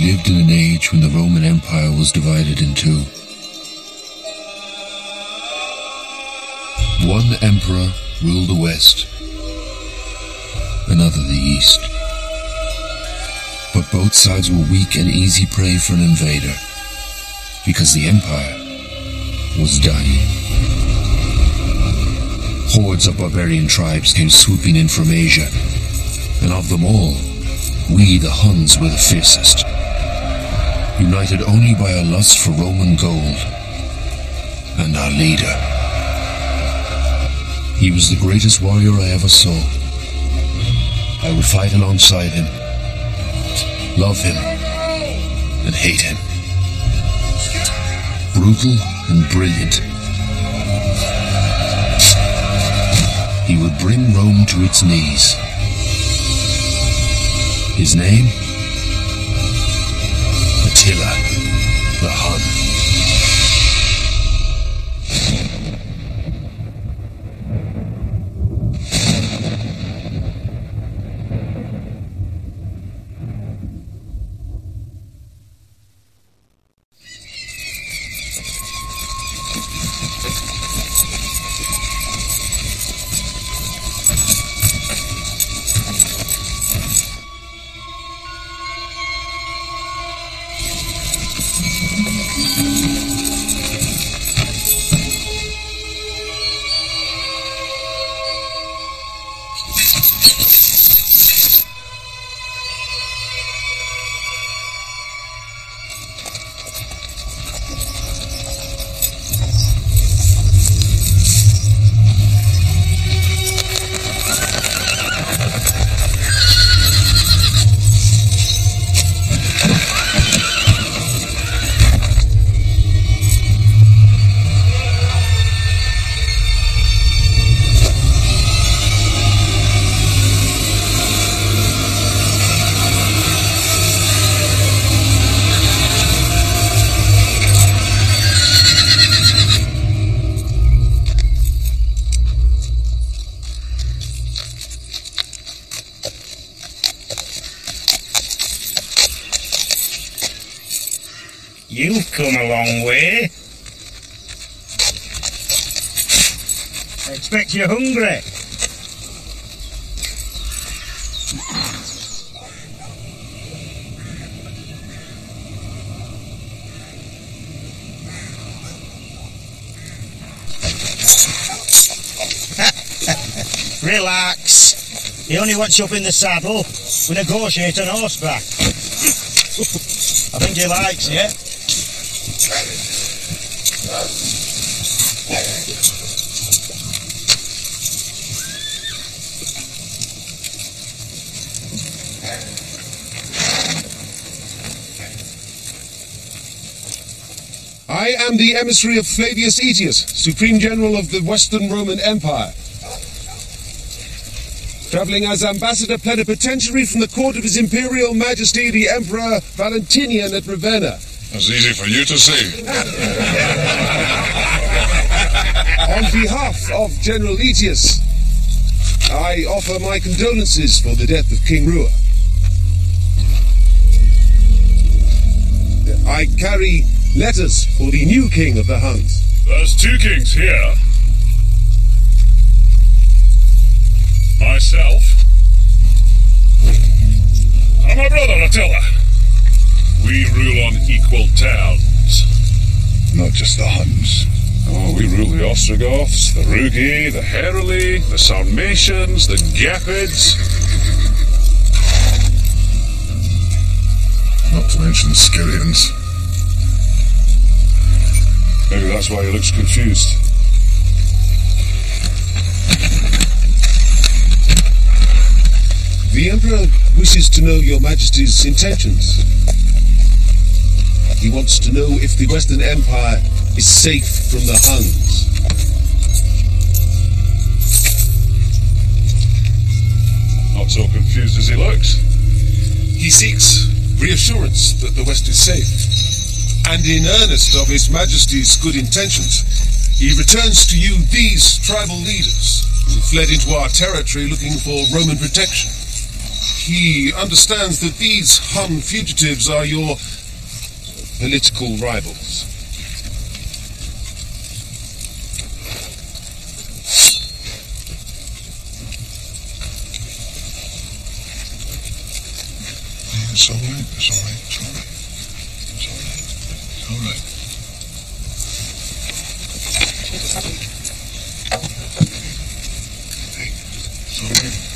lived in an age when the Roman Empire was divided in two. One emperor ruled the west, another the east. But both sides were weak and easy prey for an invader, because the empire was dying. Hordes of barbarian tribes came swooping in from Asia, and of them all, we the Huns were the fiercest, united only by a lust for Roman gold, and our leader. He was the greatest warrior I ever saw. I would fight alongside him, love him, and hate him. Brutal and brilliant. He would bring Rome to its knees. His name? Attila, the Hun. You've come a long way. I expect you're hungry. Relax. He only wants you up in the saddle. We negotiate on horseback. I think he likes you. I am the emissary of Flavius Aetius, Supreme General of the Western Roman Empire. Travelling as ambassador plenipotentiary from the court of His Imperial Majesty the Emperor Valentinian at Ravenna. That's easy for you to see. On behalf of General Aetius, I offer my condolences for the death of King Rua. I carry letters for the new king of the Huns. There's two kings here. Myself and my brother Attila. We rule on equal terms. Not just the Huns. Oh, we rule the Ostrogoths, the Rugi, the Heruli, the Sarmatians, the Gepids. Not to mention the Scythians. Maybe that's why he looks confused. The Emperor wishes to know your Majesty's intentions. He wants to know if the Western Empire is safe from the Huns. Not so confused as he looks. He seeks reassurance that the West is safe. And in earnest of His Majesty's good intentions, he returns to you these tribal leaders who fled into our territory looking for Roman protection. he understands that these Hun fugitives are your political rivals. It's all right, it's all right, it's all right. It's all right. Hey, it's all right.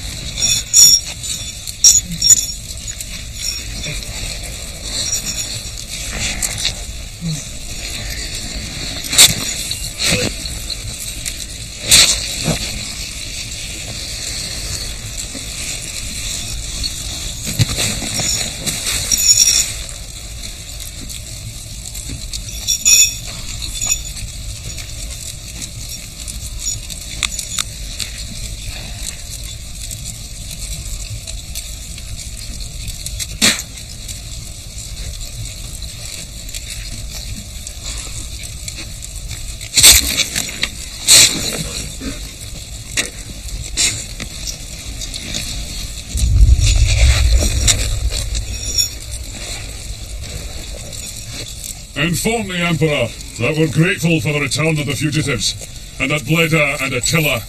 Inform the Emperor that we're grateful for the return of the fugitives, and that Bleda and Attila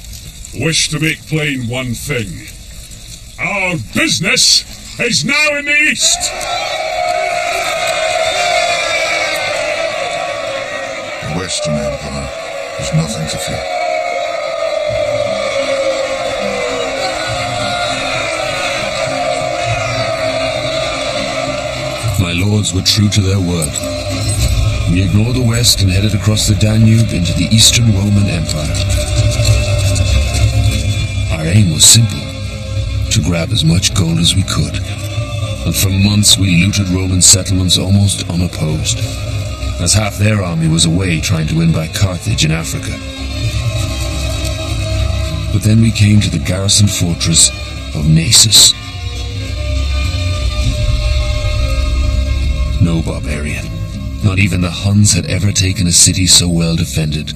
wish to make plain one thing. Our business is now in the east! The Western Empire has nothing to fear. My lords were true to their word. We ignored the West and headed across the Danube into the Eastern Roman Empire. Our aim was simple, to grab as much gold as we could. And for months we looted Roman settlements almost unopposed, as half their army was away trying to win back Carthage in Africa. But then we came to the garrison fortress of Naissus. No barbarian. Not even the Huns had ever taken a city so well defended.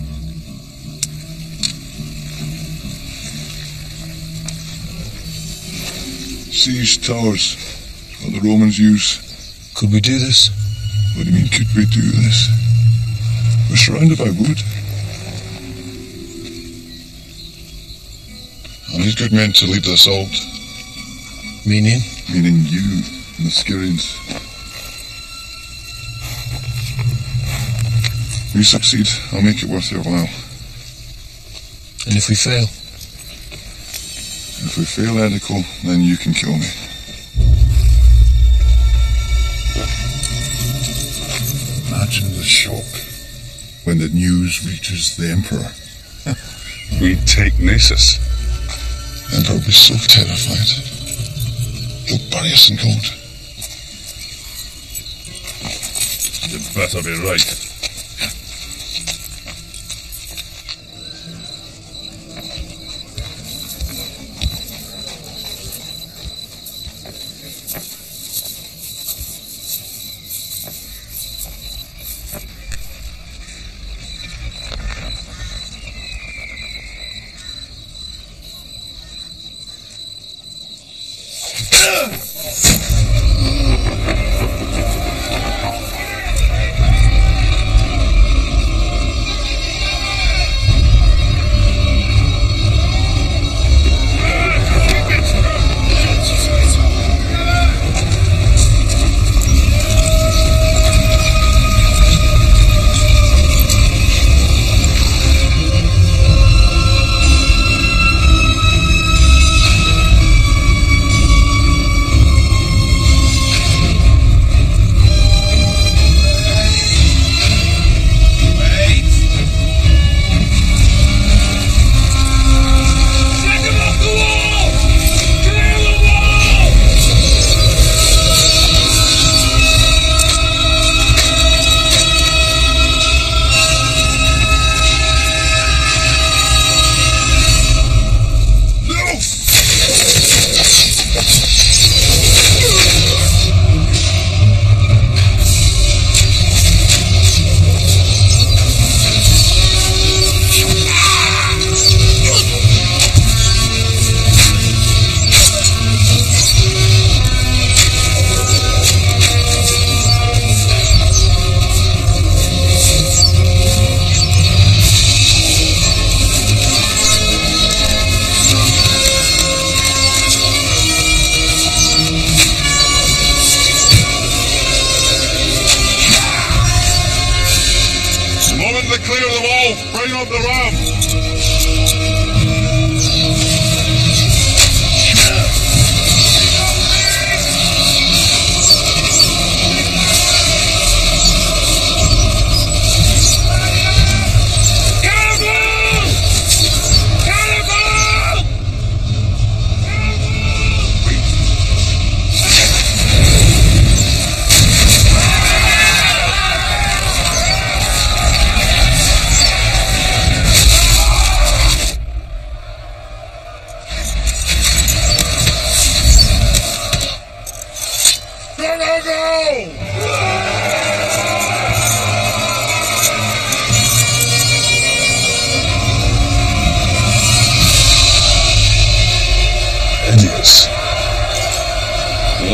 Siege towers, what the Romans use. Could we do this? What do you mean, could we do this? We're surrounded by wood. I need good men to lead the assault. Meaning? Meaning you and the Scyrians. If we succeed, I'll make it worth your while. And if we fail? If we fail, Edical, then you can kill me. Imagine the shock when the news reaches the Emperor. We take Naissus. The Emperor will be so terrified. He'll bury us in gold. You better be right.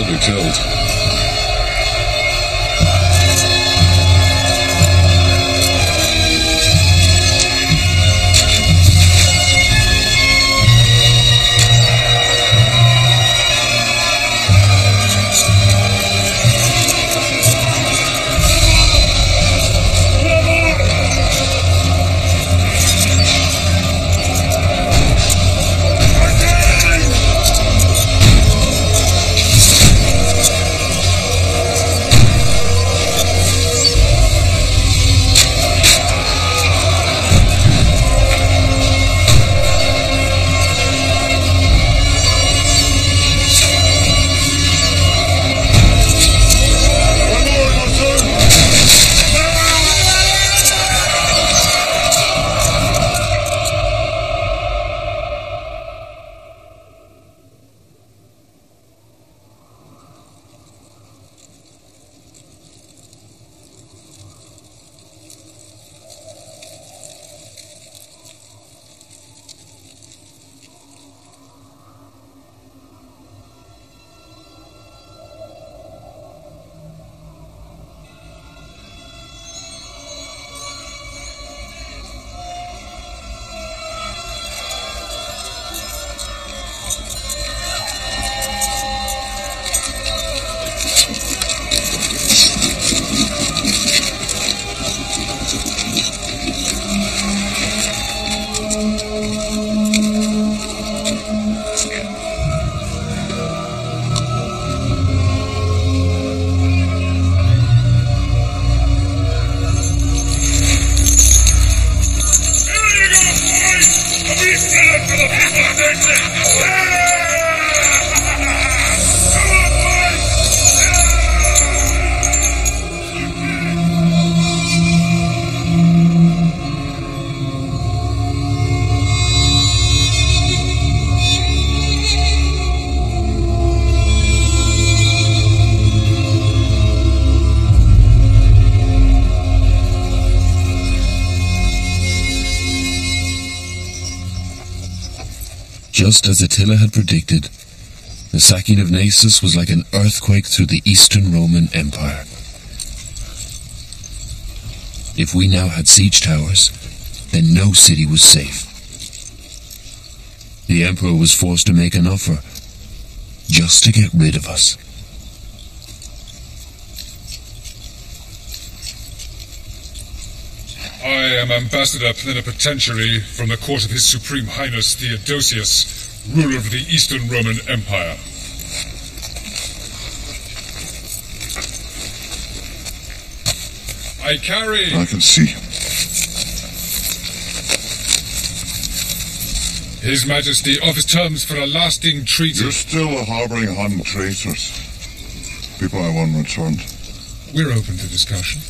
be killed. Just as Attila had predicted, the sacking of Naissus was like an earthquake through the Eastern Roman Empire. If we now had siege towers, then no city was safe. The Emperor was forced to make an offer, just to get rid of us. I am Ambassador Plenipotentiary from the court of His Supreme Highness Theodosius, ruler of the Eastern Roman Empire. I can see. His Majesty offers terms for a lasting treaty. You're still harboring Hun traitors. People I want returned. We're open to discussion.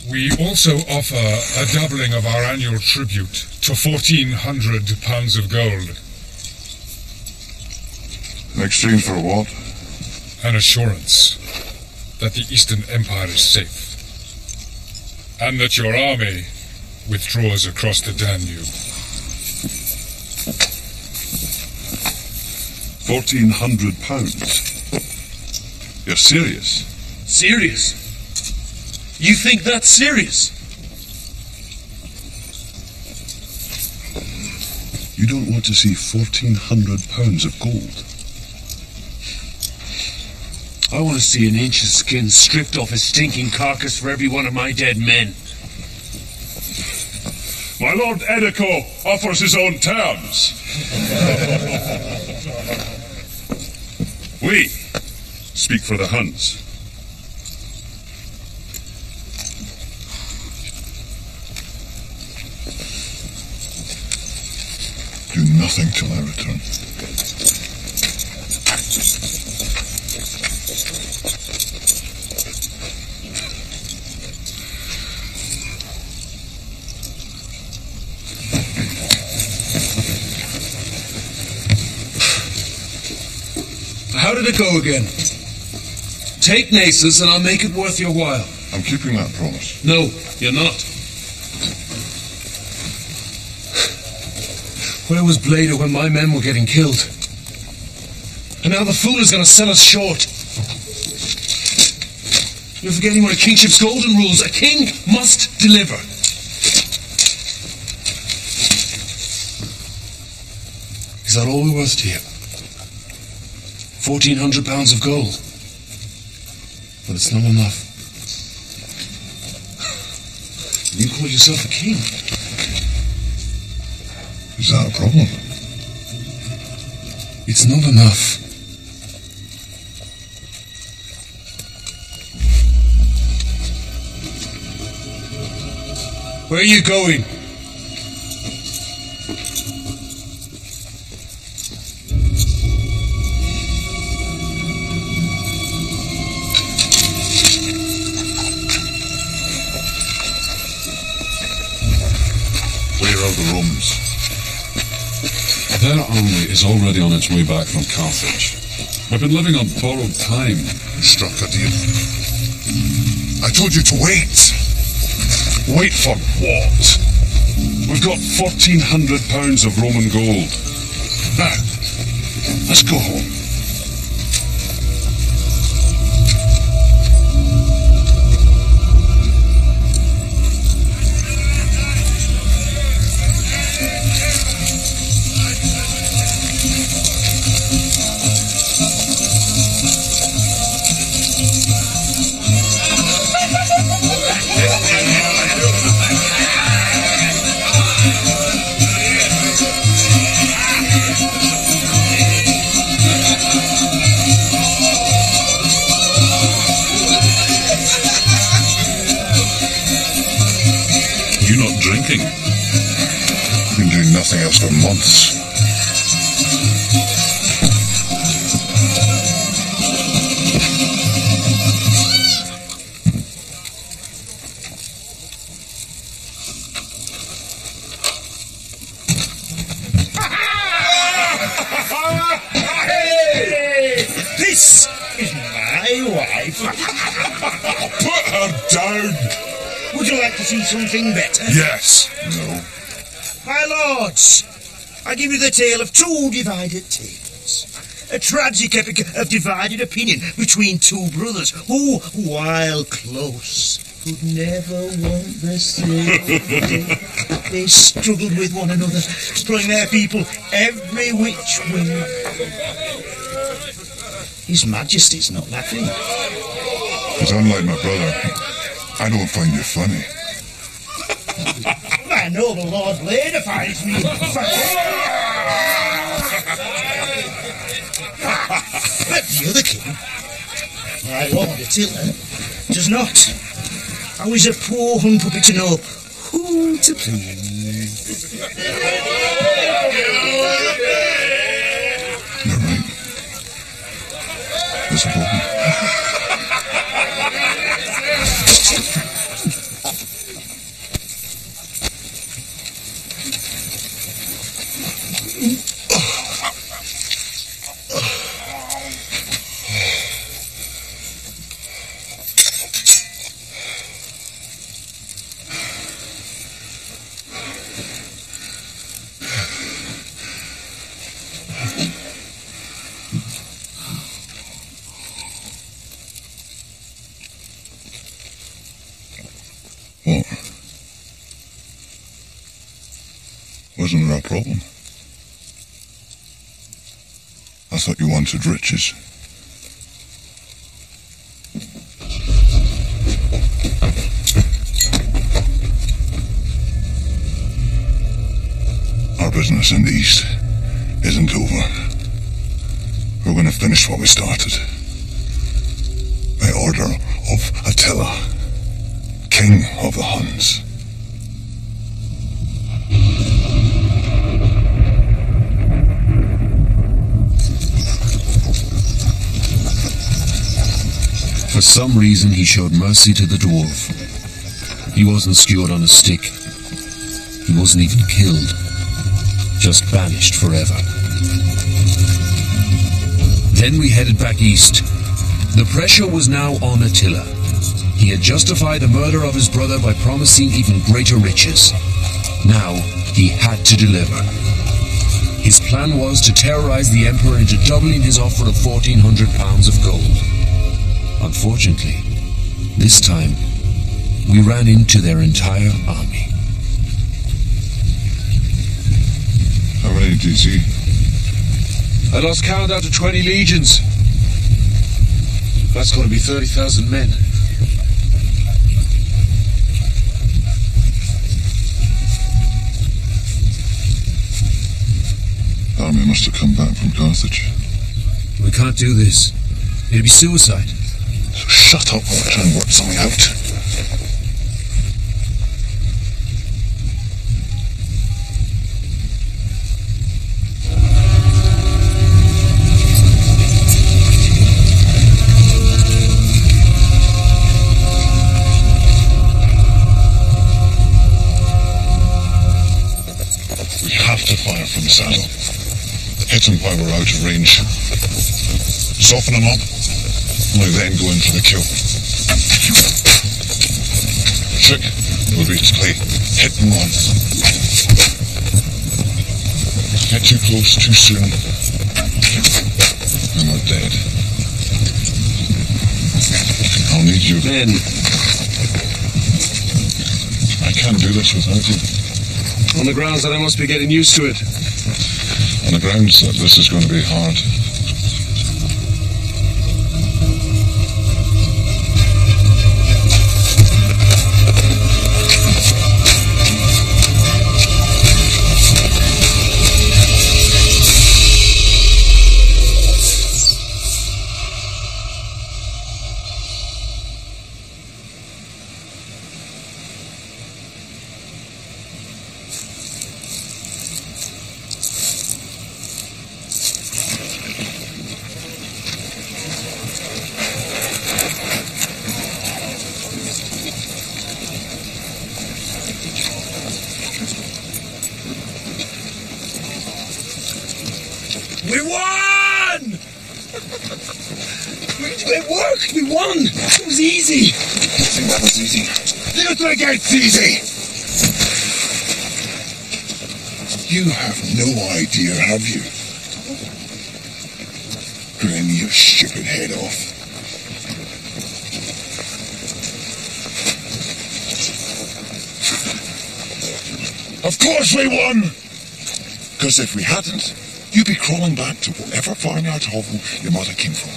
We also offer a doubling of our annual tribute to 1,400 pounds of gold. In exchange for what? An assurance that the Eastern Empire is safe, and that your army withdraws across the Danube. 1,400 pounds? You're serious? Serious? You think that's serious? You don't want to see 1,400 pounds of gold? I want to see an inch of skin stripped off a stinking carcass for every one of my dead men. My Lord Edico offers his own terms. We speak for the Huns. Do nothing till I return. How did it go again? Take Naissus and I'll make it worth your while. I'm keeping that promise. No, you're not. Where was Bleda when my men were getting killed? And now the fool is going to sell us short. You're forgetting one of kingship's golden rules. A king must deliver. Is that all we're worth to you? 1,400 pounds of gold. But it's not enough. You call yourself a king. Is that a problem? It's not enough. Where are you going? Where are the Romans? Their army is already on its way back from Carthage. We've been living on borrowed time. You struck a deal. I told you to wait. Wait for what? We've got 1,400 pounds of Roman gold. Now, let's go home. You're not drinking? Been doing nothing else for months. This is my wife. Put her down! Would you like to see something better? Yes. No. My lords, I give you the tale of two divided tales. A tragic epic of divided opinion between two brothers who, while close, could never want the same. They struggled with one another, throwing their people every which way. His Majesty's not laughing. But unlike my brother, I don't find you funny. My noble Lord Blader finds me funny. But the other king, my Lord Attila, does not. I was a poor hun puppet to know who to please. You're right. There's a problem. What? Wasn't there a problem? I thought you wanted riches. Our business in the East isn't over. We're going to finish what we started. By order of Attila, King of the Huns. For some reason, he showed mercy to the dwarf. He wasn't skewered on a stick. He wasn't even killed. Just banished forever. Then we headed back east. The pressure was now on Attila. He had justified the murder of his brother by promising even greater riches. Now, he had to deliver. His plan was to terrorize the Emperor into doubling his offer of 1,400 pounds of gold. Unfortunately, this time, we ran into their entire army. How many do you see? I lost count out to 20 legions. That's going to be 30,000 men. The army must have come back from Carthage. We can't do this. It'd be suicide. So shut up while I try and work something out. We have to fire from the saddle. Hit them while we're out of range. Soften them up. Only then go in for the kill. The trick will be to play hit and run. Get too close too soon, and we're dead. I'll need you. Men. I can't do this without you. On the grounds that I must be getting used to it. On the grounds that this is going to be hard. We won! It worked! We won! It was easy! I think that was easy. You think it's easy? You have no idea, have you? Grin your stupid head off. Of course we won! Because if we hadn't, you'd be crawling back to whatever farmyard hovel your mother came from,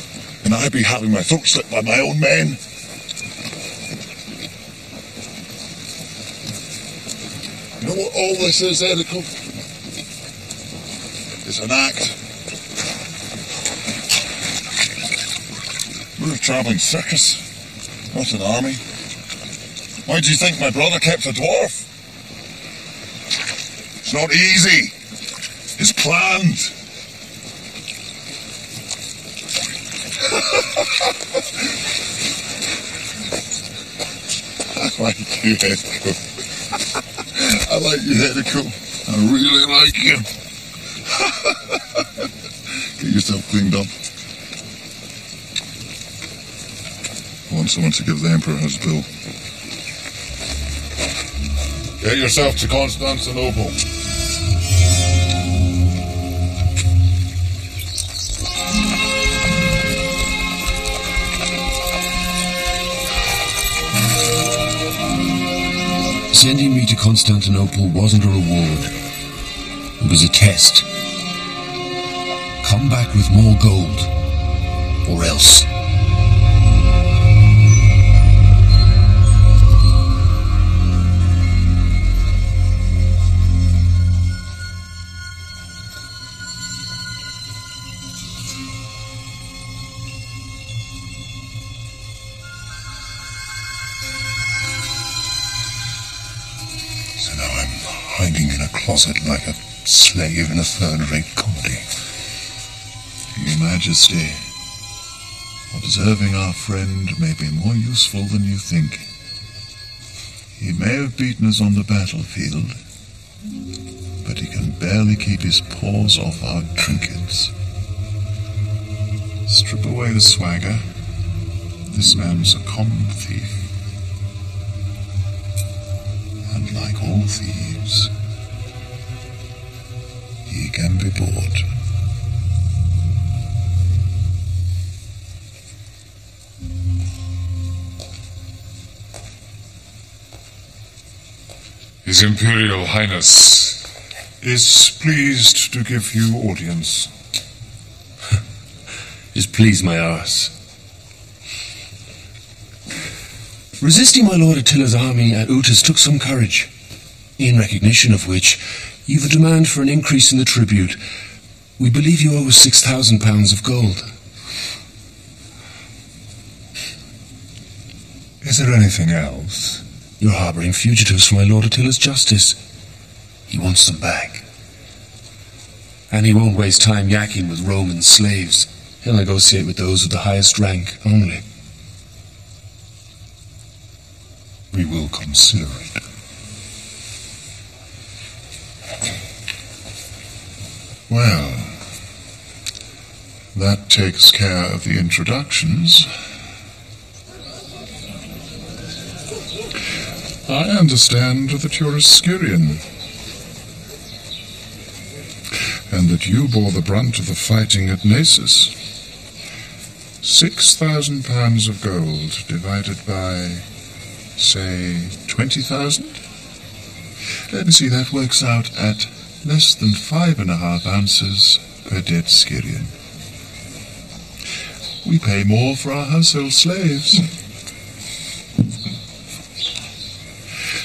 and I'd be having my throat slit by my own men. You know what all this is, Attila? It's an act. We're a travelling circus, not an army. Why do you think my brother kept a dwarf? It's not easy. It's planned. I like you, Attila. I like you, Attila. I really like you. Get yourself cleaned up. I want someone to give the Emperor his bill. Get yourself to Constantinople. Sending me to Constantinople wasn't a reward. It was a test. Come back with more gold, or else. So now I'm hiding in a closet like a slave in a third-rate comedy. Your Majesty, observing our friend may be more useful than you think. He may have beaten us on the battlefield, but he can barely keep his paws off our trinkets. Strip away the swagger. This man's a common thief. And like all thieves, He can be bought. His Imperial Highness Is pleased to give you audience. Is pleased my arse. Resisting my lord Attila's army at Utis took some courage, in recognition of which you've a demand for an increase in the tribute. We believe you owe us 6,000 pounds of gold. Is there anything else? You're harbouring fugitives for my lord Attila's justice. He wants them back. And he won't waste time yakking with Roman slaves. He'll negotiate with those of the highest rank only. We will consider it. Well, that takes care of the introductions. I understand that you're a Styrian, and that you bore the brunt of the fighting at Nasus. 6,000 pounds of gold divided by, say, 20,000? Let me see, that works out at less than 5.5 ounces per dead Styrian. We pay more for our household slaves.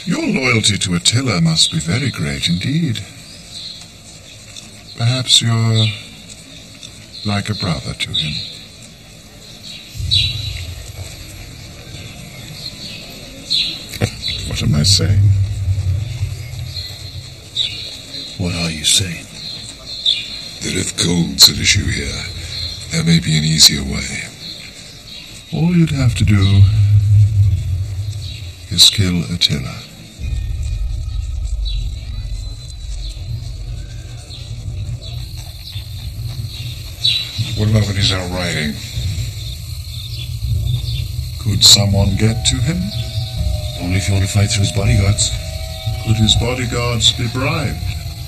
Your loyalty to Attila must be very great indeed. Perhaps you're like a brother to him. What am I saying? What are you saying? That if gold's at issue here, there may be an easier way. All you'd have to do is kill Attila. What about when he's out riding? Could someone get to him? Only if you want to fight through his bodyguards. Could his bodyguards be bribed?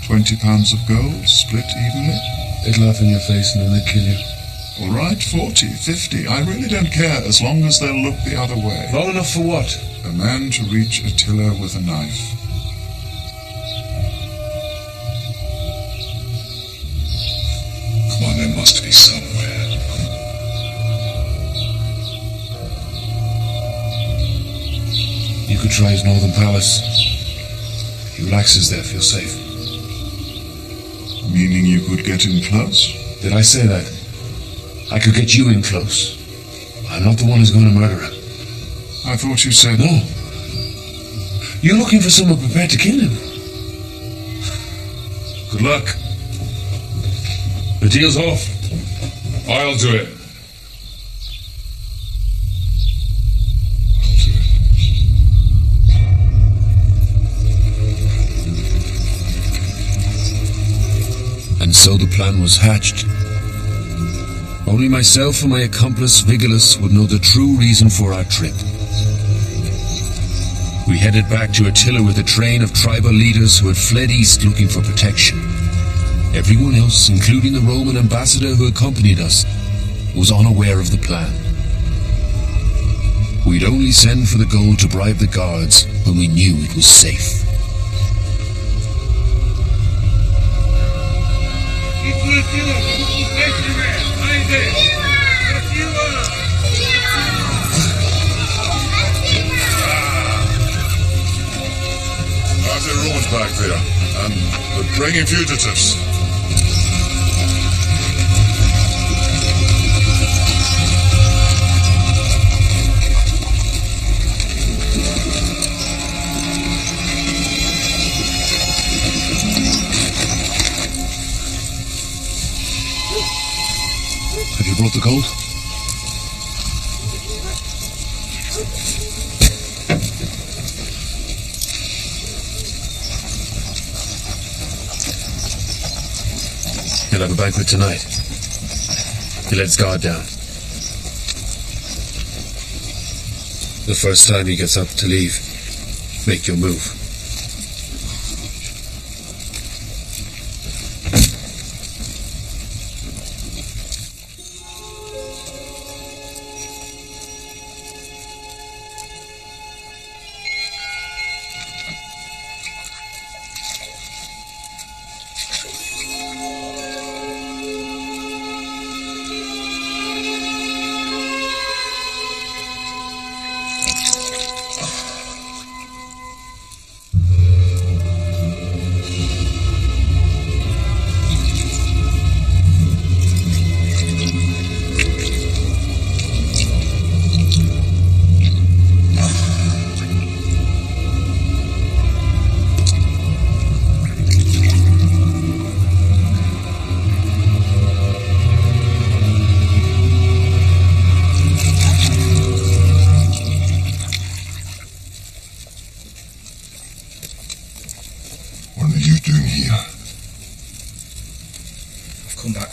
20 pounds of gold, split evenly? They'd laugh in your face and then they'd kill you. All right, 40, 50. I really don't care as long as they'll look the other way. Long enough for what? A man to reach Attila with a knife. Come on, there must be somewhere. You could try his northern palace. He relaxes there, feel safe. Meaning you could get in close? Did I say that? I could get you in close. I'm not the one who's going to murder him. I thought you said... No. You're looking for someone prepared to kill him. Good luck. The deal's off. I'll do it. And so the plan was hatched. Only myself and my accomplice Vigilus would know the true reason for our trip. We headed back to Attila with a train of tribal leaders who had fled east looking for protection. Everyone else, including the Roman ambassador who accompanied us, was unaware of the plan. We'd only send for the gold to bribe the guards when we knew it was safe. The Romans back there, and they're bringing fugitives. Have you brought the gold? He'll have a banquet tonight. He let his guard down. The first time he gets up to leave, make your move.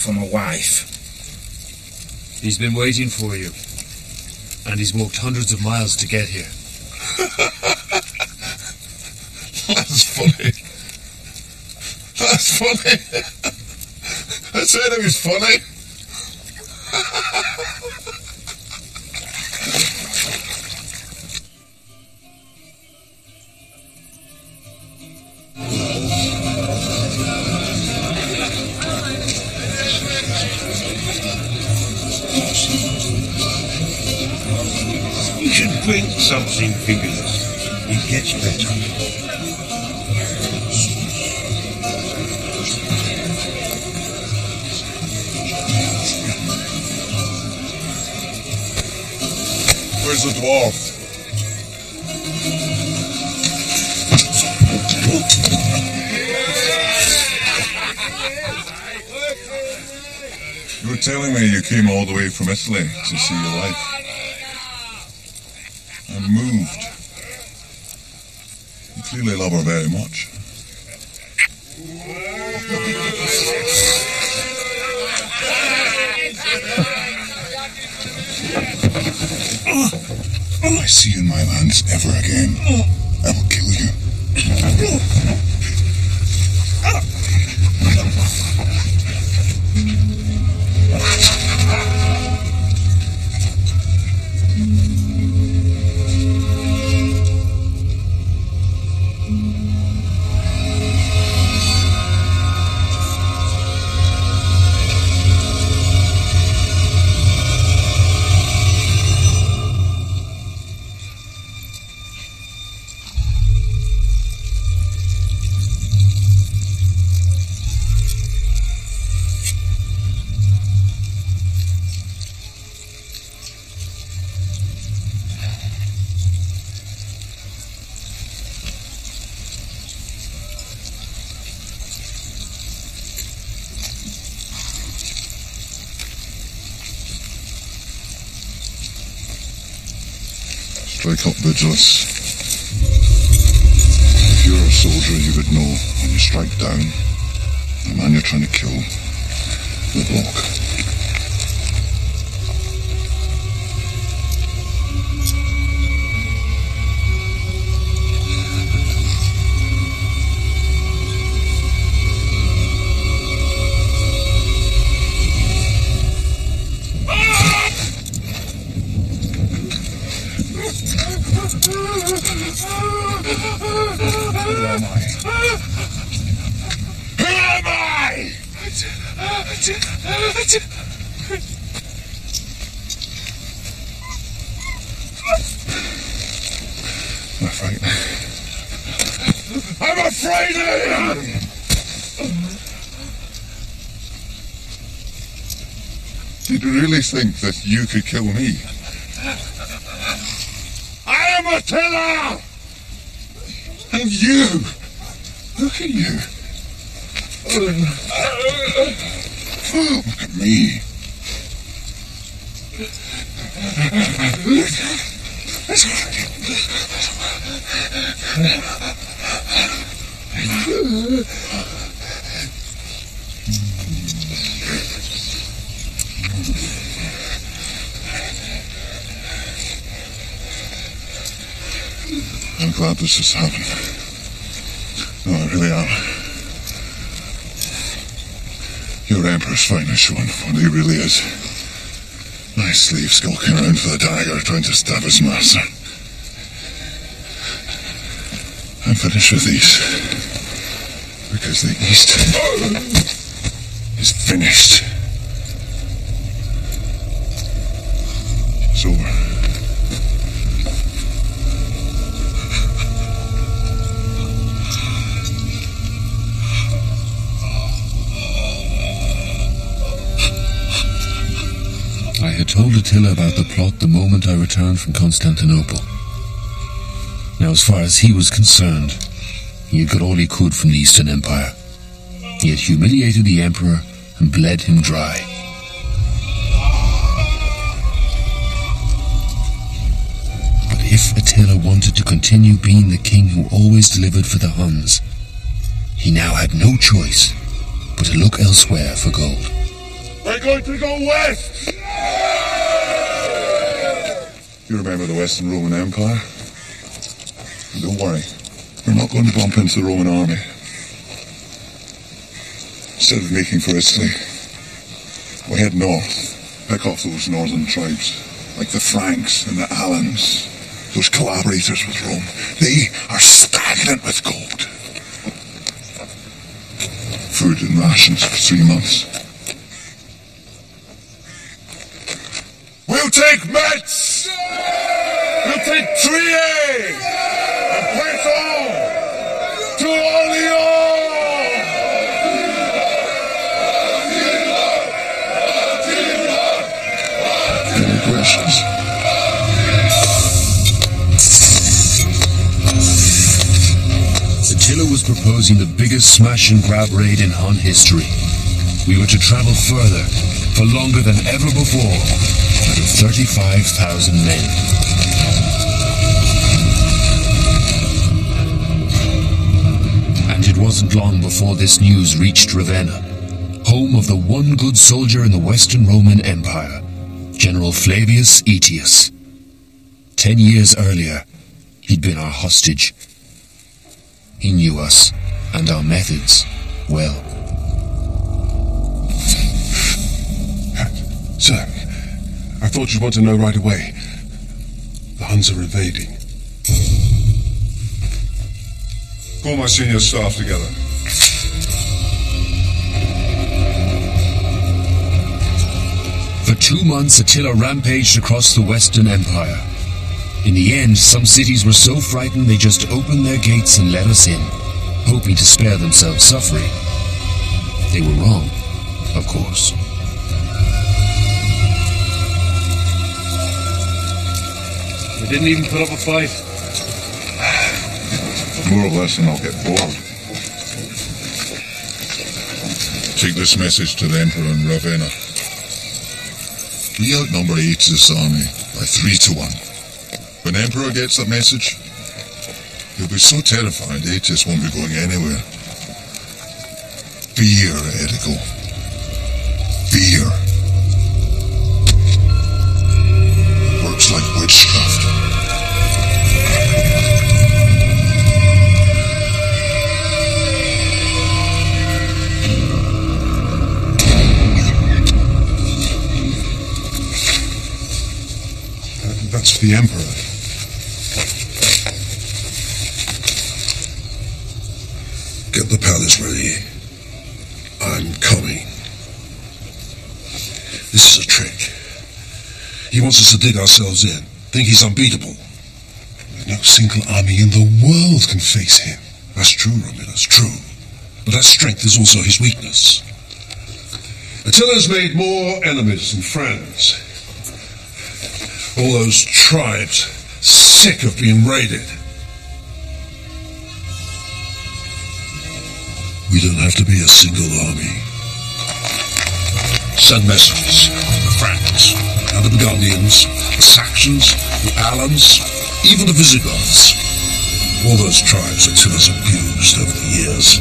for my wife. He's been waiting for you. And he's walked hundreds of miles to get here. That's funny. That's funny. I said it was funny. You should drink something vigorous. It gets better. Where's the dwarf? You were telling me you came all the way from Italy to see your wife. I'm moved. You clearly love her very much. If I see you in my lands ever again, I will kill you. Strike up vigilance. If you're a soldier, you would know when you strike down the man you're trying to kill, the block. I'm frightened. I'm afraid of you! Did you really think that you could kill me? I am Attila! And you! Look at you! Look at me! I'm glad this has happened. No, I really am. Your Emperor's finally shown what he really is. My slave skulking around for the dagger, trying to stab his master. I'm finished with these. Because the East is finished. It's over. I had told Attila about the plot the moment I returned from Constantinople. Now, as far as he was concerned, he had got all he could from the Eastern Empire. He had humiliated the Emperor and bled him dry. But if Attila wanted to continue being the king who always delivered for the Huns, he now had no choice but to look elsewhere for gold. We're going to go west! You remember the Western Roman Empire? Don't worry, we're not going to bump into the Roman army. Instead of making for Italy, we head north, pick off those northern tribes, like the Franks and the Alans, those collaborators with Rome. They are stagnant with gold. Food and rations for 3 months. We'll take Metz! We'll take Trier! And Poitou! To Orleans! Any questions? Attila was proposing the biggest smash and grab raid in Hun history. We were to travel further, for longer than ever before, out of 35,000 men. And it wasn't long before this news reached Ravenna, home of the one good soldier in the Western Roman Empire, General Flavius Aetius. 10 years earlier, he'd been our hostage. He knew us, and our methods, well. Sir, I thought you'd want to know right away. The Huns are invading. Call my senior staff together. For 2 months, Attila rampaged across the Western Empire. In the end, some cities were so frightened they just opened their gates and let us in, hoping to spare themselves suffering. They were wrong, of course. They didn't even put up a fight. More or less, and I'll get bored. Take this message to the Emperor in Ravenna. We outnumber Aetius' army by 3 to 1. When the Emperor gets that message, he'll be so terrified Aetius won't be going anywhere. Fear, Edico. Fear. Works like witchcraft. That's for the Emperor. Get the palace ready. I'm coming. This is a trick. He wants us to dig ourselves in, think he's unbeatable. No single army in the world can face him. That's true, Romulus, true. But that strength is also his weakness. Attila's made more enemies than friends. All those tribes, sick of being raided. We don't have to be a single army. Send messengers, the Franks, and the Burgundians, the Saxons, the Alans, even the Visigoths. All those tribes Attila's abused over the years.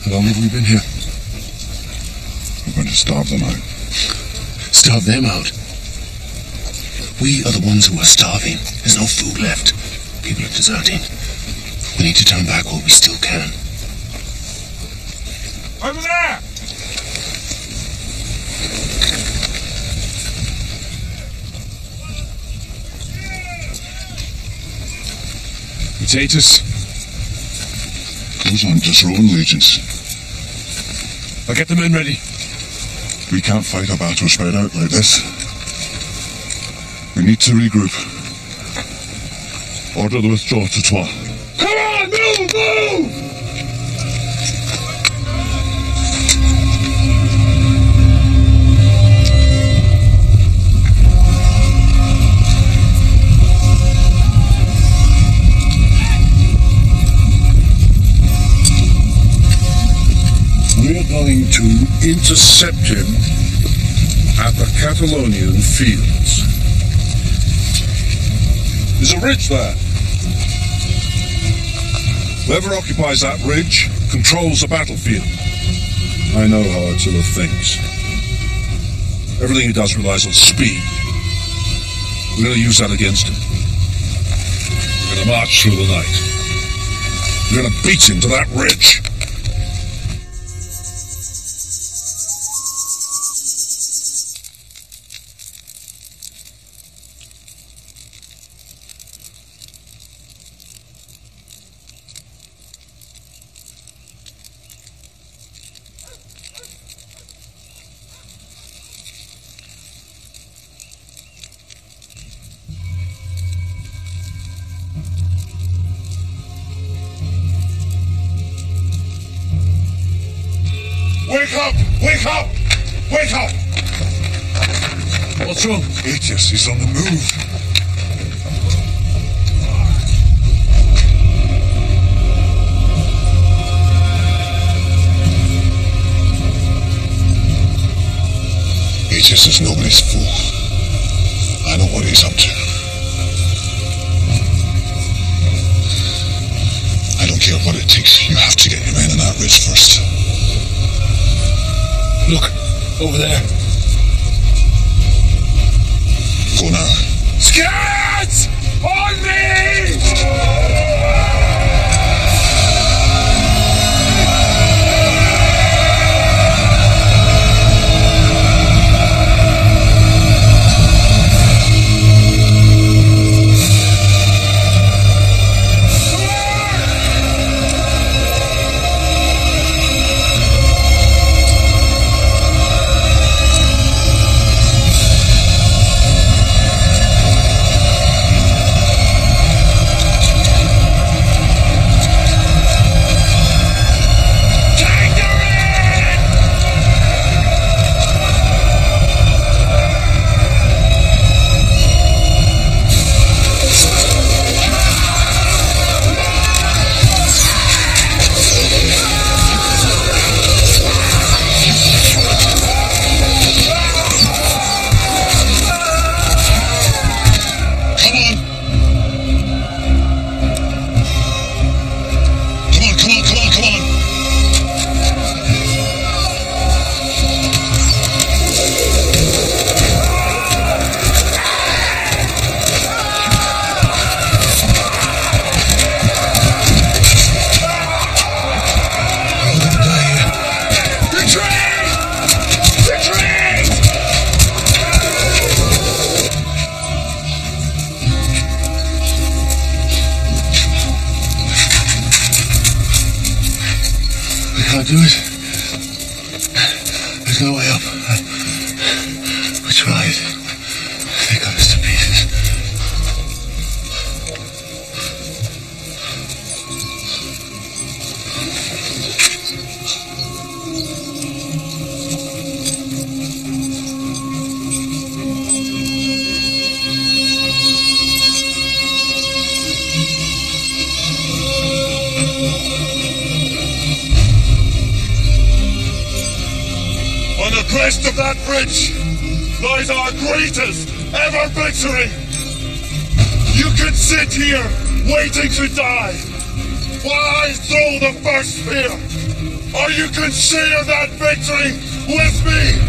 How long have we been here? We're going to starve them out. Starve them out? We are the ones who are starving. There's no food left. People are deserting. We need to turn back while we still can. Over there! Potatoes. Those aren't just Roman legions. I'll get the men ready. We can't fight a battle spread out like this. We need to regroup. Order the withdrawal to Troyes. Come on! on, move! We're going to intercept him at the Catalonian fields. There's a ridge there. Whoever occupies that ridge controls the battlefield. I know how Attila thinks. Everything he does relies on speed. We're going to use that against him. We're going to march through the night. We're going to beat him to that ridge. Wake up! Wake up! Wake up! What's wrong? Aetius is on the move. Aetius is nobody's fool. I know what he's up to. I don't care what it takes. You have to get your men in that ridge first. Look, over there. Go now. Scouts! On me! Can't do it. There's no way up. We tried. They got us to pieces. On the crest of that bridge lies our greatest ever victory. You can sit here waiting to die while I throw the first spear, or you can share that victory with me.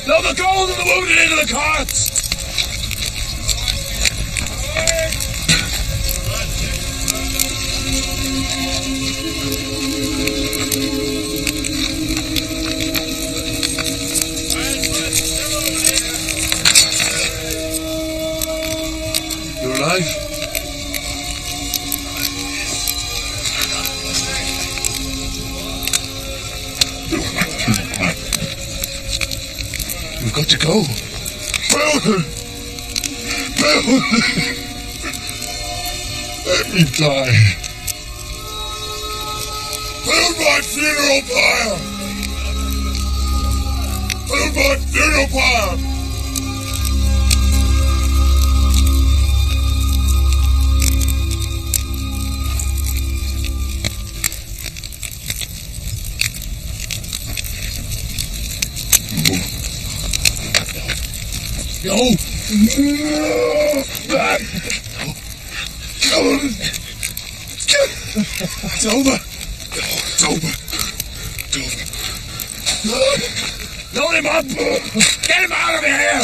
Load the gold and the wounded into the carts! You're alive? We've got to go. Melvin! Melvin! Let me die. Build my funeral pyre! Build my funeral pyre! No! It's over! It's over! Load him up! Get him out of here!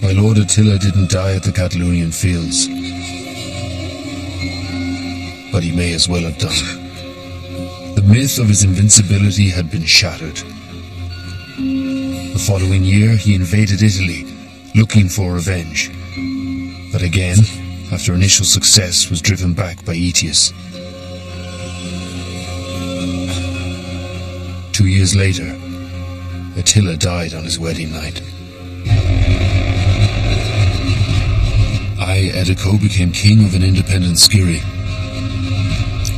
My lord Attila didn't die at the Catalonian fields, but he may as well have done. The myth of his invincibility had been shattered. The following year, he invaded Italy, looking for revenge. But again, after initial success, was driven back by Aetius. 2 years later, Attila died on his wedding night. I, Edico, became king of an independent Skiri.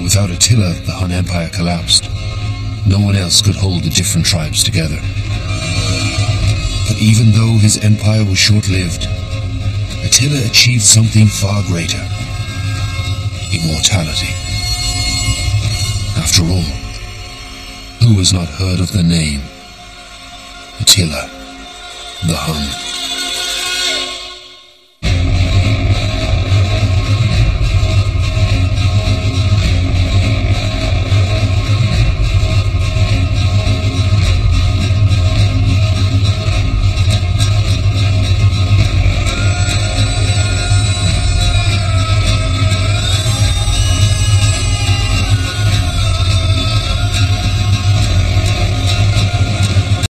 Without Attila, the Hun Empire collapsed. No one else could hold the different tribes together. But even though his empire was short-lived, Attila achieved something far greater: immortality. After all, who has not heard of the name Attila the Hun?